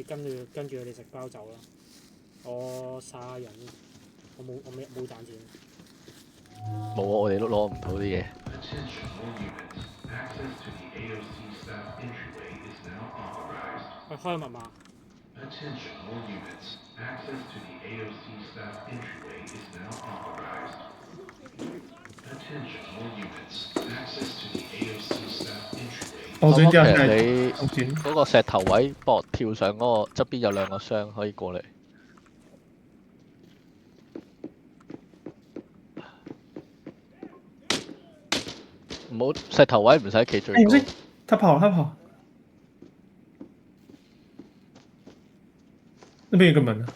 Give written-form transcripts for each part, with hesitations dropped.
你跟住佢哋食包走啦。我殺人，我冇賺錢。冇啊！我哋都攞唔到啲嘢。喂，開密碼。我想掉下來你中間。嗰個石頭位搏跳上嗰個側邊有2個箱可以過嚟。唔好石頭位唔使企最高。他跑。那邊有個門啊。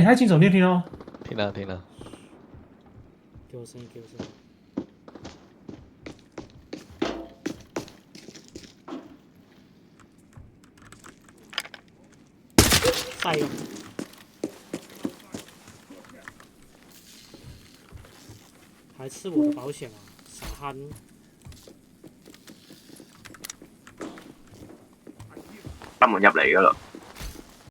他已經走電梯咯。天啊！叫我聲。細個。還吃我的保險啊！傻閪。閂門入嚟㗎啦〜